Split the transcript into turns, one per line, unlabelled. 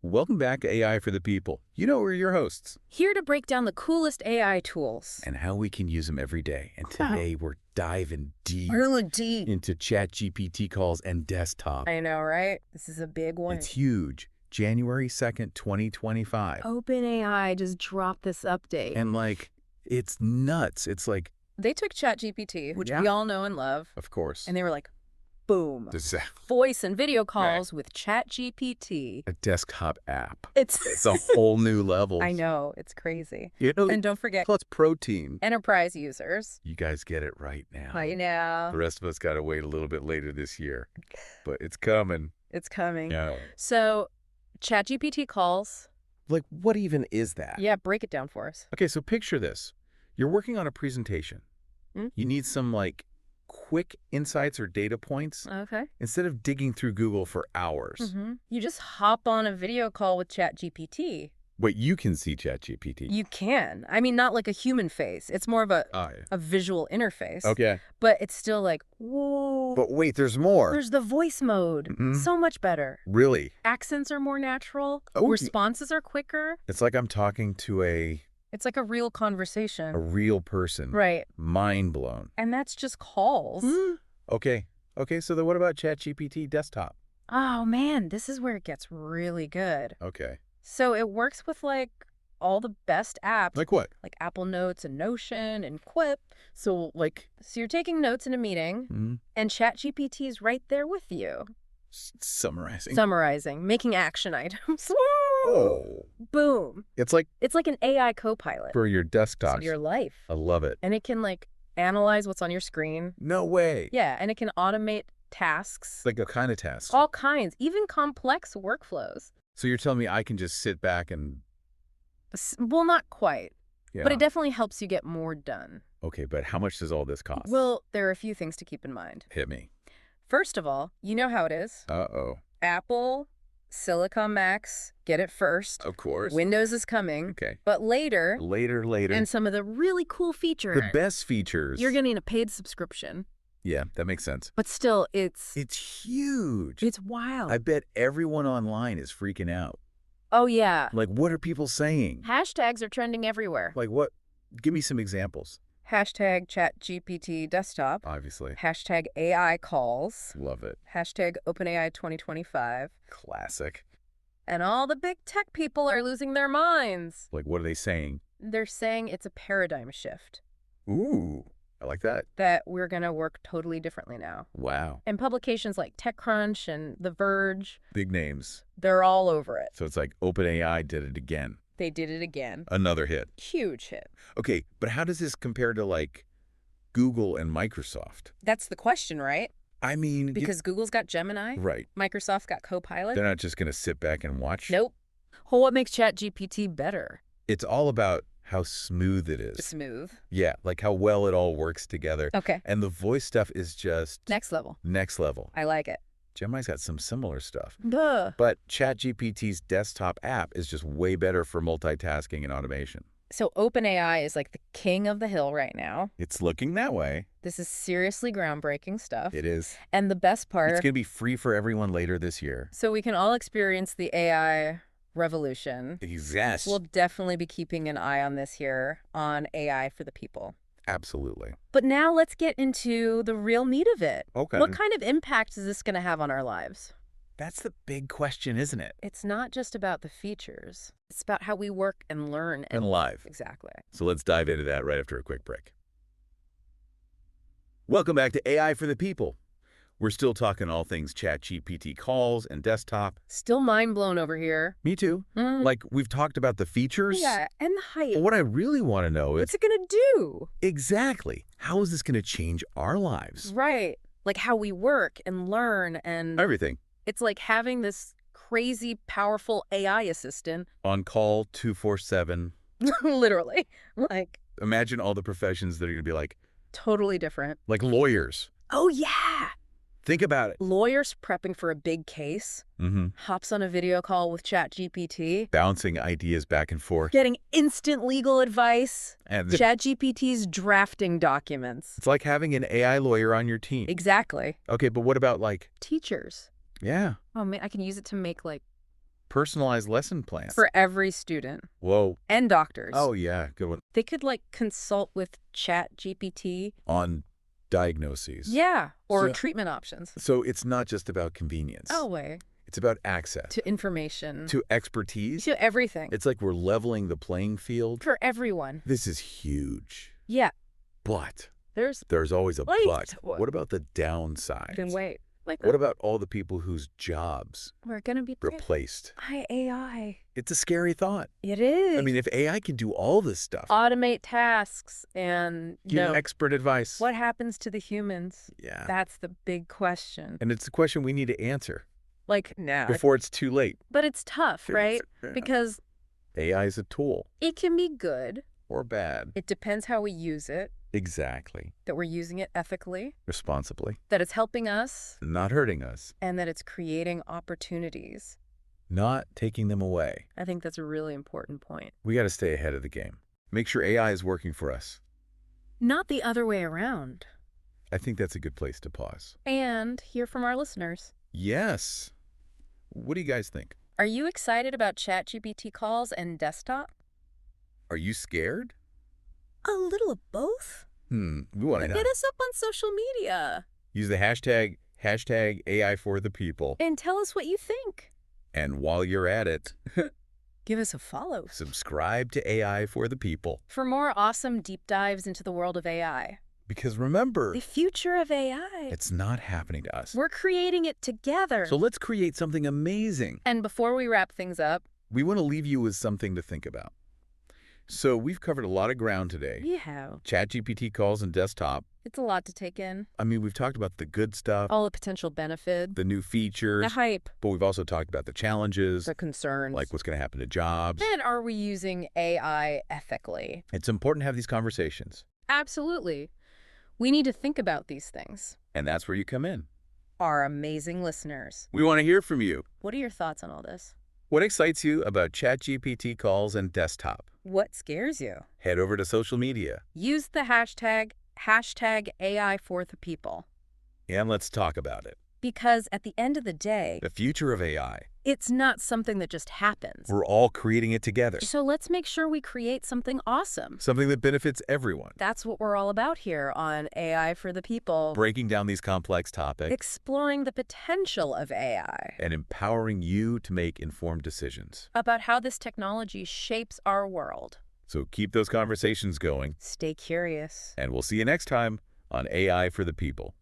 Welcome back to AI for the People. You know, we're your hosts.
Here to break down the coolest AI tools.
And how we can use them every day. And today we're diving deep into ChatGPT Calls and Desktop.
I know, right? This is a big one.
It's huge. January 2nd, 2025.
OpenAI just dropped this update.
And it's nuts. It's like...
They took ChatGPT, which we all know and love.
Of course.
And they were like, boom. Voice and video calls with ChatGPT.
A desktop app.
It's
a whole new level.
I know. It's crazy.
You know,
and don't forget,
plus Pro Team.
Enterprise users.
You guys get it right now.
I know.
The rest of us got to wait a little bit later this year. But it's coming.
It's coming.
Yeah.
So, ChatGPT calls.
Like, what even is that?
Yeah, break it down for us.
Okay, so picture this. You're working on a presentation. You need some, quick insights or data points.
Okay.
Instead of digging through Google for hours.
You just hop on a video call with ChatGPT.
Wait, you can see ChatGPT?
You can. I mean, not like a human face. It's more of a visual interface.
Okay.
But it's still like, whoa.
But wait, there's more.
There's the voice mode. So much better.
Really?
Accents are more natural.
Oh.
Responses are quicker.
It's like I'm talking to
It's like a real conversation.
a real person.
Right.
Mind blown.
And that's just calls.
Okay. Okay, so then what about ChatGPT Desktop?
Oh, man, this is where it gets really good.
Okay.
So it works with, all the best apps.
Like what?
Like Apple Notes and Notion and Quip. So you're taking notes in a meeting, and ChatGPT is right there with you.
Summarizing.
Summarizing. Making action items.
Oh.
Boom.
It's like
an AI co-pilot.
for your desktop.
For your life.
I love it.
And it can, analyze what's on your screen.
No way.
Yeah, and it can automate tasks.
Like a kind of task.
All kinds. Even complex workflows.
So you're telling me I can just sit back and...
Well, not quite.
Yeah.
But it definitely helps you get more done.
Okay, but how much does all this cost?
Well, there are a few things to keep in mind.
Hit me.
First of all, you know how it is.
Uh-oh.
Apple, Silicon Macs, get it first.
Of course.
Windows is coming.
Okay.
But later.
Later.
And some of the really cool features.
The best features.
You're getting a paid subscription.
Yeah, that makes sense.
But still, it's
huge.
It's wild.
I bet everyone online is freaking out.
Oh, yeah.
What are people saying?
Hashtags are trending everywhere.
What? Give me some examples.
Hashtag ChatGPT Desktop.
Obviously.
Hashtag AI calls.
Love it.
Hashtag OpenAI 2025.
Classic.
And all the big tech people are losing their minds.
What are they saying?
They're saying it's a paradigm shift.
Ooh, I like that.
That we're going to work totally differently now.
Wow.
And publications like TechCrunch and The Verge.
Big names.
They're all over it.
So it's like OpenAI did it again.
They did it again.
Another hit.
Huge hit.
Okay, but how does this compare to Google and Microsoft?
That's the question, right?
I mean...
Because Google's got Gemini.
Right.
Microsoft's got Copilot.
They're not just going to sit back and watch?
Nope. Well, what makes ChatGPT better?
It's all about how smooth it is.
Smooth.
Yeah, how well it all works together.
Okay.
And the voice stuff is just...
Next level.
Next level.
I like it.
Gemini's got some similar stuff.
Duh.
But ChatGPT's desktop app is just way better for multitasking and automation.
So OpenAI is the king of the hill right now.
It's looking that way.
This is seriously groundbreaking stuff.
It is.
And the best part...
It's going to be free for everyone later this year.
So we can all experience the AI revolution.
Exactly.
We'll definitely be keeping an eye on this here on AI for the People.
Absolutely.
But now let's get into the real meat of it.
Okay.
What kind of impact is this going to have on our lives?
That's the big question, isn't it?
It's not just about the features. It's about how we work and learn.
And live.
Exactly.
So let's dive into that right after a quick break. Welcome back to AI for the People. We're still talking all things ChatGPT calls and desktop.
Still mind blown over here.
Me too. We've talked about the features.
Yeah, and the hype.
What I really want to know is...
What's it going to do?
Exactly. How is this going to change our lives?
Right. How we work and learn and...
Everything.
It's like having this crazy, powerful AI assistant.
On call 24/7.
Literally.
Imagine all the professions that are going to be
totally different.
Like lawyers.
Oh, yeah.
Think about it.
Lawyers prepping for a big case. Hops on a video call with ChatGPT.
Bouncing ideas back and forth.
Getting instant legal advice.
And
ChatGPT's drafting documents.
It's like having an AI lawyer on your team.
Exactly.
Okay, but what about
Teachers.
Yeah.
Oh, man, I can use it to make
personalized lesson plans.
For every student.
Whoa.
And doctors.
Oh, yeah. Good one.
They could, like, consult with ChatGPT.
On diagnoses.
Yeah. Or
So-
treatment options.
So it's not just about convenience.
Oh, wait.
It's about access.
To information.
To expertise.
To everything.
It's like we're leveling the playing field.
For everyone.
This is huge.
Yeah.
But
There's
always a
Wait.
but. What about the downside?
Then wait. Like,
What about all the people whose jobs
we're going to be
replaced?
by AI.
It's a scary thought.
It is.
I mean, if AI can do all this stuff,
automate tasks and
give expert advice.
what happens to the humans?
Yeah.
That's the big question.
And it's a question we need to answer
Like, no.
before it's too late.
But it's tough, right? Because
AI is a tool.
it can be good.
Or bad.
It depends how we use it,
Exactly.
that we're using it ethically,
Responsibly.
that it's helping us,
Not hurting us.
and that it's creating opportunities.
Not taking them away.
I think that's a really important point.
We got to stay ahead of the game. Make sure AI is working for us.
Not the other way around.
I think that's a good place to pause.
And hear from our listeners.
Yes. What do you guys think?
Are you excited about ChatGPT Calls and Desktop?
Are you scared?
A little of both.
We want to know.
Hit us up on social media.
Use the hashtag AI for the people.
And tell us what you think.
And while you're at it,
Give us a follow.
subscribe to AI for the people.
For more awesome deep dives into the world of AI.
Because remember,
The future of AI.
it's not happening to us.
We're creating it together.
So let's create something amazing.
And before we wrap things up,
We want to leave you with something to think about. So we've covered a lot of ground today.
we have.
ChatGPT Calls and Desktop.
It's a lot to take in.
I mean, we've talked about the good stuff,
All the potential benefit.
the new features,
The hype.
but we've also talked about the challenges,
The concerns.
like what's going to happen to jobs.
And are we using AI ethically?
It's important to have these conversations,
Absolutely. We need to think about these things.
and that's where you come in.
Our amazing listeners.
We want to hear from you.
What are your thoughts on all this?
What excites you about ChatGPT Calls and Desktop?
What scares you?
Head over to social media,
Use the hashtag AI for the people.
and let's talk about it.
Because at the end of the day,
The future of AI.
it's not something that just happens.
We're all creating it together.
So let's make sure we create something awesome.
Something that benefits everyone.
That's what we're all about here on AI for the people.
Breaking down these complex topics
Exploring the potential of AI.
and empowering you to make informed decisions.
About how this technology shapes our world.
So keep those conversations going,
Stay curious.
and we'll see you next time on AI for the People.